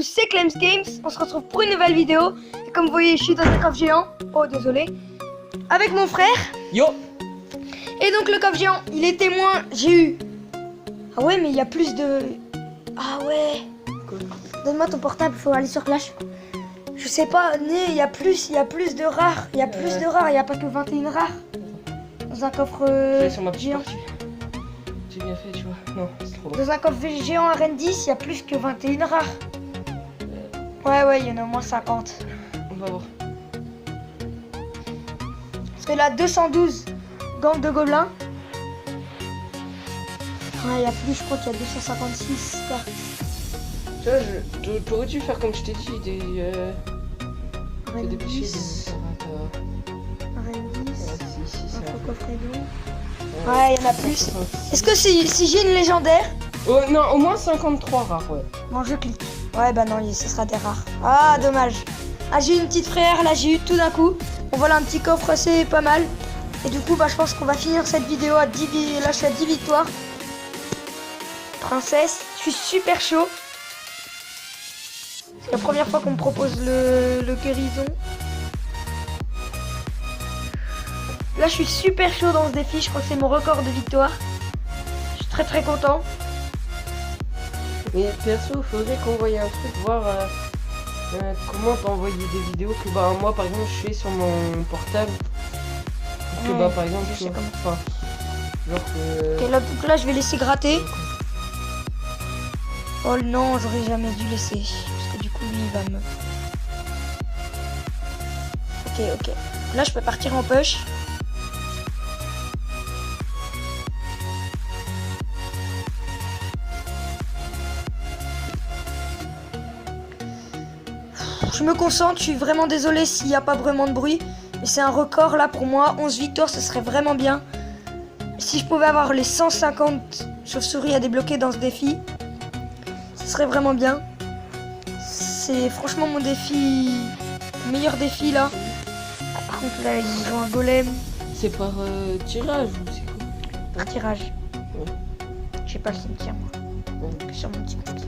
c'est Clems Games. On se retrouve pour une nouvelle vidéo. Et comme vous voyez, je suis dans un coffre géant. Oh, désolé. Avec mon frère. Yo. Et donc le coffre géant, il est témoin. J'ai eu... Ah ouais, mais il y a plus de... Ah ouais. Donne-moi ton portable, faut aller sur Clash. Je sais pas, il y a plus de rares. Il y a plus de rares, il n'y a pas que 21 rares. Dans un coffre Sur ma géant. J'ai bien fait, tu vois. Non, c'est trop long. Dans un coffre géant à Rennes 10, il y a plus que 21 rares. Ouais, il y en a au moins 50. On va voir. Parce que là, 212 gangs de gobelins. Ouais, il y a plus, je crois qu'il y a 256 cartes. Tu vois, t'aurais dû faire comme je t'ai dit, Rennes des 10. Rennes 10. c'est Un faux coffret bleu. Ouais, il y en a plus. Est-ce que si j'ai une légendaire? Oh non, au moins 53 rares, ouais. Bon, je clique. Ouais, bah non, ce sera des rares. Ah, dommage. Ah, j'ai eu une petite frère, là, j'ai eu tout d'un coup. Bon, voilà un petit coffre assez pas mal. Et du coup, bah, je pense qu'on va finir cette vidéo à 10, là, je suis à 10 victoires. Princesse, je suis super chaud. C'est la première fois qu'on me propose le guérison. Là, je suis super chaud dans ce défi. Je crois que c'est mon record de victoire. Je suis très content. Mais perso, il faudrait qu'on voie un truc, voir comment t'envoyer des vidéos que bah moi par exemple je fais sur mon portable. Que Ouais, bah par exemple je tu sais vois, comment. enfin, genre que... Ok, là, donc là, je vais laisser gratter. Oh non, j'aurais jamais dû laisser. Parce que du coup, lui, il va me... Ok. Là, je peux partir en push. Je me concentre, je suis vraiment désolée s'il n'y a pas vraiment de bruit. Mais c'est un record là pour moi. 11 victoires, ce serait vraiment bien. Si je pouvais avoir les 150 chauves-souris à débloquer dans ce défi, ce serait vraiment bien. C'est franchement mon défi, le meilleur défi là. Ah, par contre là, ils ont un golem. C'est par tirage ou c'est quoi? Par tirage. Ouais. J'ai pas le cimetière moi. Ouais. Sur mon petit papier.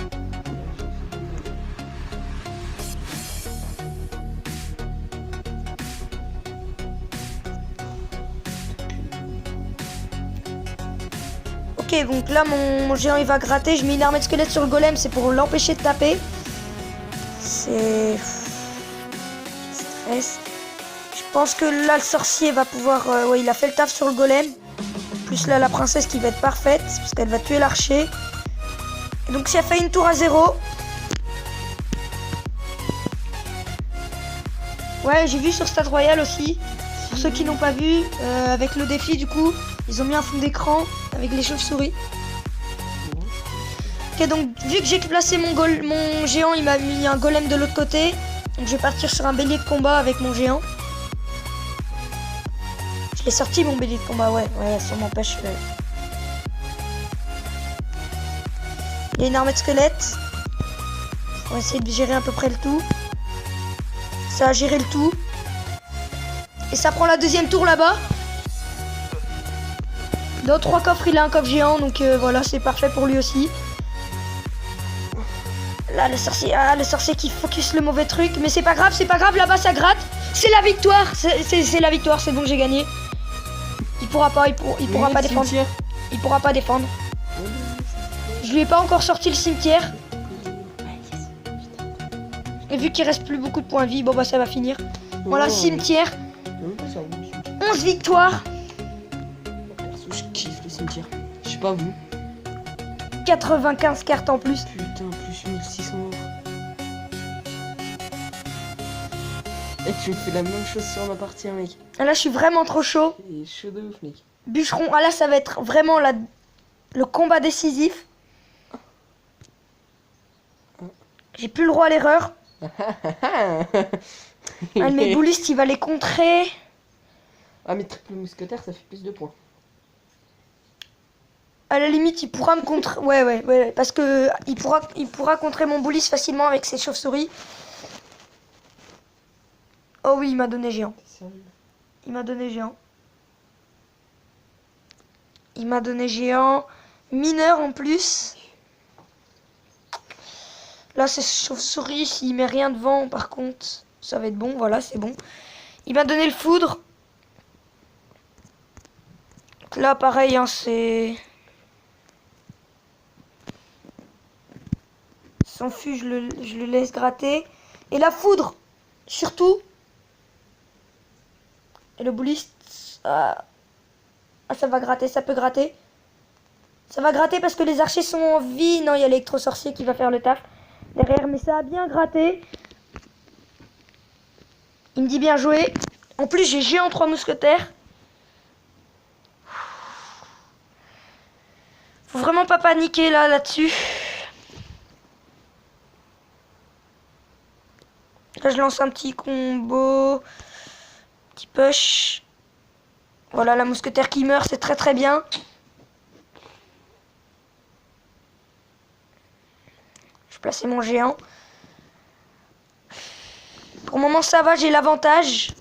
Ok, donc là mon géant il va gratter. Je mets une armée de squelettes sur le golem, c'est pour l'empêcher de taper. C'est stress. Je pense que là le sorcier va pouvoir... ouais, il a fait le taf sur le golem. Plus là la princesse qui va être parfaite parce qu'elle va tuer l'archer. Et donc si elle fait une tour à 0. Ouais, j'ai vu sur Stade Royal aussi. Pour ceux qui n'ont pas vu, avec le défi du coup, ils ont mis un fond d'écran avec les chauves-souris. Ok, donc vu que j'ai placé mon géant, il m'a mis un golem de l'autre côté. Donc je vais partir sur un bélier de combat avec mon géant. Je l'ai sorti mon bélier de combat, ouais, ça m'empêche. Il y a une armée de squelettes. On va essayer de gérer à peu près le tout. Ça a géré le tout. Et ça prend la deuxième tour là-bas. Dans 3 coffres, il a un coffre géant, donc voilà, c'est parfait pour lui aussi. Là, le sorcier qui focus le mauvais truc, mais c'est pas grave, là-bas ça gratte. C'est la victoire, c'est la victoire, c'est bon, j'ai gagné. Il pourra pas défendre. Il pourra pas défendre. Je lui ai pas encore sorti le cimetière. Et vu qu'il reste plus beaucoup de points de vie, bon bah ça va finir. Voilà, cimetière. 11 victoires. Je kiffe le cimetière. Je sais pas vous. 95 cartes en plus. Putain, plus 1600 euros. Et tu me fais la même chose sur ma partie, hein, mec. Ah, là, je suis vraiment trop chaud. C'est chaud de ouf, mec. Bûcheron, ah là, ça va être vraiment le combat décisif. J'ai plus le droit à l'erreur. Ah, mes boulistes, il va les contrer. Ah, mais triple mousquetaire, ça fait plus de points. À la limite, il pourra me contrer. Ouais, parce que il pourra contrer mon bouliste facilement avec ses chauves-souris. Oh oui, il m'a donné géant. Il m'a donné géant. Il m'a donné géant. Mineur en plus. Là, c'est chauve-souris. S'il met rien devant, par contre, ça va être bon. Voilà, c'est bon. Il m'a donné le foudre. Donc là, pareil, hein, c'est... Son fût, je le laisse gratter. Et la foudre, surtout. Et le bouliste... Ah, ça va gratter, ça peut gratter. Ça va gratter parce que les archers sont en vie. Non, il y a l'électro-sorcier qui va faire le taf derrière. Mais ça a bien gratté. Il me dit bien joué. En plus, j'ai géant 3 mousquetaires. Faut vraiment pas paniquer là-dessus. Là, je lance un petit combo. Petit push. Voilà, la mousquetaire qui meurt, c'est très très bien. Je vais placer mon géant. Pour le moment, ça va, j'ai l'avantage.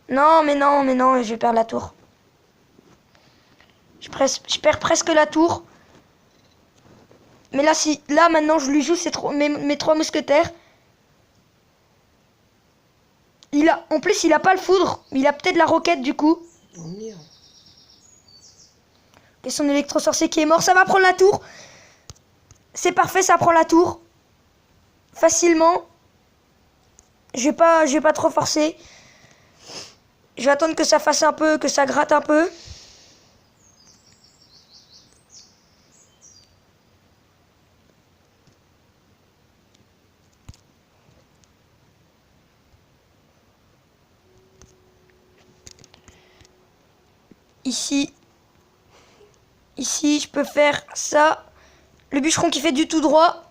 Non, mais non, je vais perdre la tour. Je perds presque la tour. Mais là, maintenant, je lui joue mes 3 mousquetaires. En plus, il a pas le foudre. Il a peut-être la roquette, du coup. Oh merde. Et son électro-sorcier qui est mort. Ça va prendre la tour. C'est parfait, ça prend la tour. Facilement. Je vais pas trop forcer. Je vais attendre que ça fasse un peu, que ça gratte un peu. Ici, je peux faire ça. Le bûcheron qui fait du tout droit.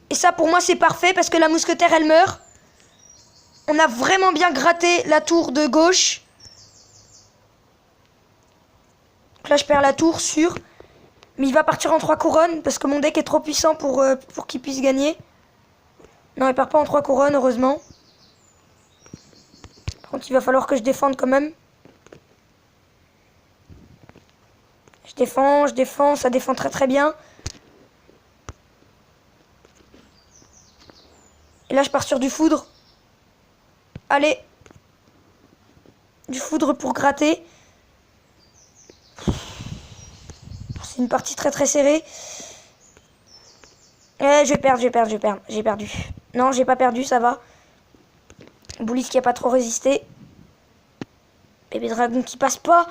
Et ça, pour moi, c'est parfait parce que la mousquetaire, elle meurt. On a vraiment bien gratté la tour de gauche. Donc là, je perds la tour, sûr. Mais il va partir en 3 couronnes parce que mon deck est trop puissant pour qu'il puisse gagner. Non, il part pas en 3 couronnes, heureusement. Par contre, il va falloir que je défende quand même. Je défends, ça défend très très bien. Et là, je pars sur du foudre. Allez. Du foudre pour gratter. C'est une partie très très serrée. Je vais perdre. J'ai perdu. Non, j'ai pas perdu, ça va. Boulis qui a pas trop résisté. Bébé dragon qui passe pas.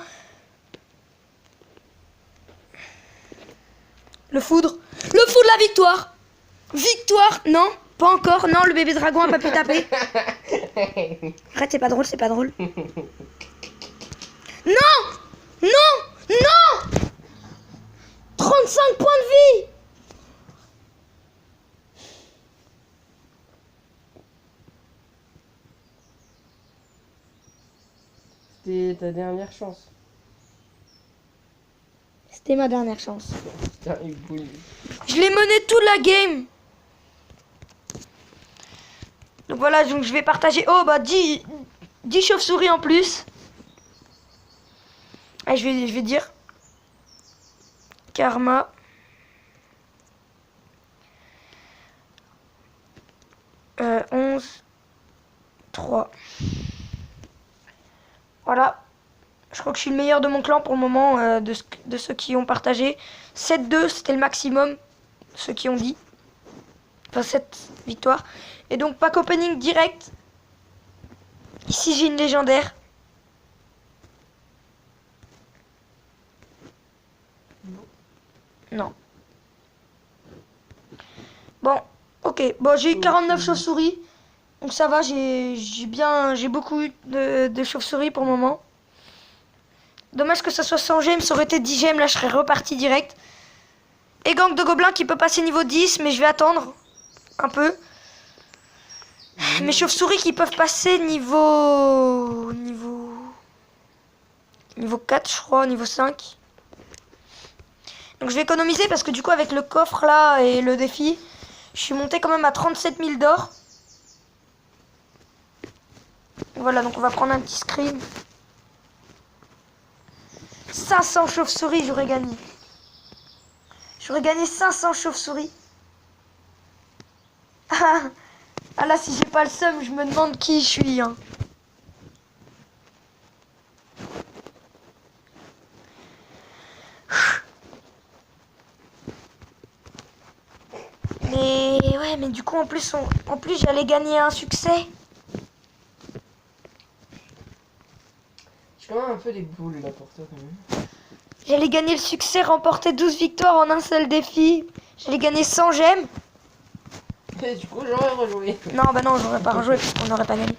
Le foudre, la victoire. Victoire, non, pas encore. Non, le bébé dragon a pas pu taper. Arrête, c'est pas drôle. Non, non 35 points de vie. C'était ta dernière chance. C'était ma dernière chance. Putain, il boule. Je l'ai mené toute la game. Donc voilà, donc je vais partager. Oh bah 10 chauves-souris en plus. Ah, je vais dire. Karma. Euh, 11. 3. Voilà. Je crois que je suis le meilleur de mon clan pour le moment, de ceux qui ont partagé. 7-2, c'était le maximum, ceux qui ont dit. Enfin, 7 victoires. Et donc, pack opening direct. Ici, j'ai une légendaire. Non. Bon, ok. Bon, j'ai eu 49 chauves-souris. Donc ça va, j'ai beaucoup eu de chauves-souris pour le moment. Dommage que ça soit 100 gemmes, ça aurait été 10 gemmes, là je serais reparti direct. Et gang de gobelins qui peut passer niveau 10, mais je vais attendre un peu. Mes chauves-souris qui peuvent passer niveau 4 je crois, niveau 5. Donc je vais économiser parce que du coup avec le coffre là et le défi, je suis monté quand même à 37 000 d'or. Voilà, donc on va prendre un petit screen. 500 chauves-souris, j'aurais gagné. J'aurais gagné 500 chauves-souris. Ah là, si j'ai pas le seum, je me demande qui je suis. Hein. Mais ouais, mais du coup, en plus j'allais gagner un succès. J'ai quand même un peu des boules là pour toi quand même. J'allais gagner le succès, remporter 12 victoires en un seul défi. J'allais gagner 100 gemmes. Et du coup, j'aurais rejoué. Non, bah non, j'aurais pas rejoué parce qu'on n'aurait pas gagné.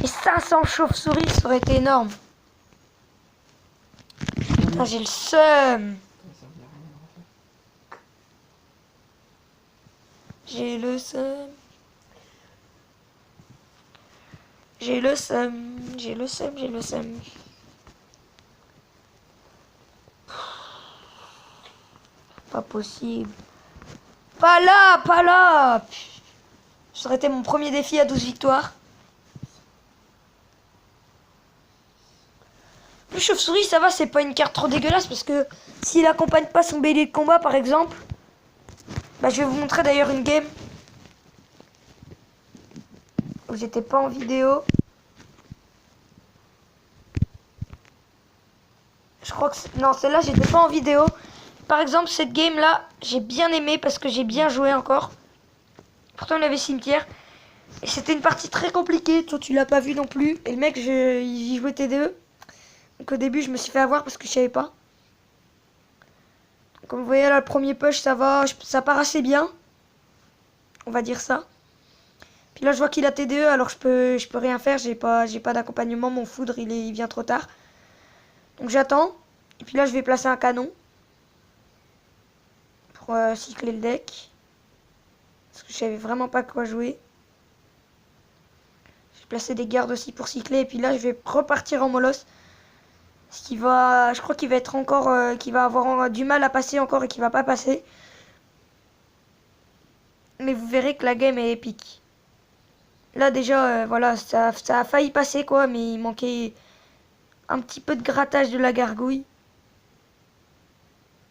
Mais 500 chauves-souris, ça aurait été énorme. Putain, j'ai le seum. J'ai le seum. J'ai le seum. J'ai le seum, j'ai le seum. Pas possible. Pas là, pas là. Ça aurait été mon premier défi à 12 victoires. Le chauve-souris, ça va, c'est pas une carte trop dégueulasse parce que s'il accompagne pas son bélier de combat, par exemple, bah, je vais vous montrer d'ailleurs une game où j'étais pas en vidéo. Je crois que non, celle-là, j'étais pas en vidéo. Par exemple, cette game-là, j'ai bien aimé parce que j'ai bien joué encore. Pourtant, on avait cimetière. Et c'était une partie très compliquée. Toi, tu l'as pas vu non plus. Et le mec, il jouait TDE. Donc au début, je me suis fait avoir parce que je savais pas. Comme vous voyez là, le premier push, ça va, ça part assez bien. On va dire ça. Puis là, je vois qu'il a TDE, alors je peux rien faire. J'ai pas d'accompagnement. Mon foudre, il vient trop tard. Donc j'attends. Et puis là, je vais placer un canon. Pour cycler le deck. Parce que je savais vraiment pas quoi jouer. J'ai placé des gardes aussi pour cycler. Et puis là, je vais repartir en molosse. Ce qui va, je crois qu'il va être encore, qu'il va avoir du mal à passer encore et qu'il va pas passer. Mais vous verrez que la game est épique. Là déjà, voilà, ça a failli passer quoi, mais il manquait un petit peu de grattage de la gargouille.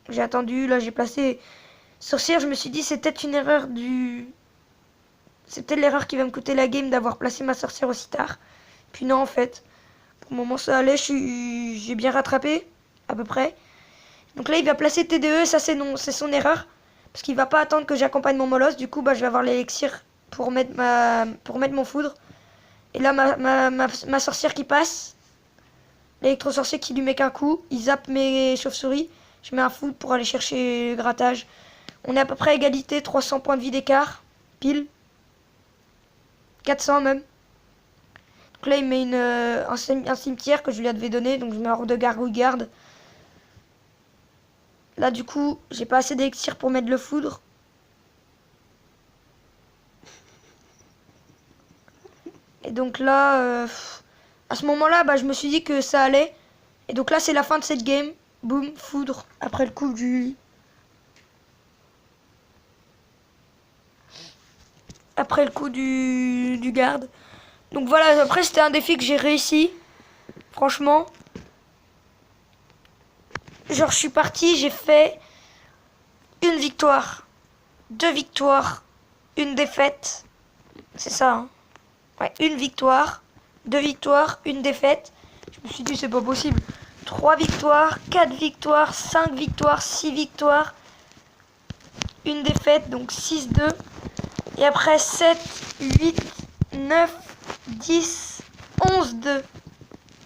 J'ai attendu, là j'ai placé sorcière, je me suis dit c'est peut-être une erreur du... C'est peut-être l'erreur qui va me coûter la game d'avoir placé ma sorcière aussi tard. Puis non en fait. Pour le moment ça allait, j'ai bien rattrapé, à peu près. Donc là il va placer TDE, ça c'est son erreur. Parce qu'il va pas attendre que j'accompagne mon molosse, du coup bah, je vais avoir l'élixir pour mettre mon foudre. Et là ma sorcière qui passe. L'électro-sorcier qui lui met qu'un coup, il zappe mes chauves-souris. Je mets un foudre pour aller chercher le grattage. On est à peu près à égalité, 300 points de vie d'écart, pile. 400 même. Donc là, il met un cimetière que je lui avais donné. Donc je mets un roue de gargouille garde. Là, du coup, j'ai pas assez d'élixir pour mettre le foudre. Et donc là, à ce moment-là, bah, je me suis dit que ça allait. Et donc là, c'est la fin de cette game. Boum, foudre. Après le coup du... Après le coup du garde. Donc voilà, après c'était un défi que j'ai réussi. Franchement. Genre je suis parti, j'ai fait une victoire, 2 victoires, une défaite. C'est ça, hein. Ouais, une victoire, 2 victoires, une défaite. Je me suis dit c'est pas possible. 3 victoires, 4 victoires, 5 victoires, 6 victoires, une défaite, donc 6-2. Et après 7, 8, 9, 10, 11-2,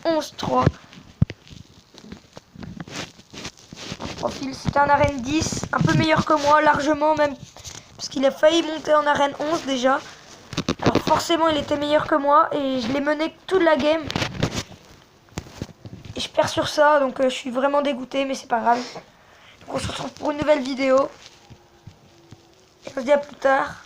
11-3. Profil, c'était un arène 10, un peu meilleur que moi, largement même, parce qu'il a failli monter en arène 11 déjà. Alors forcément il était meilleur que moi et je l'ai mené toute la game. Et je perds sur ça, donc je suis vraiment dégoûté, mais c'est pas grave. Donc on se retrouve pour une nouvelle vidéo. Et on se dit à plus tard.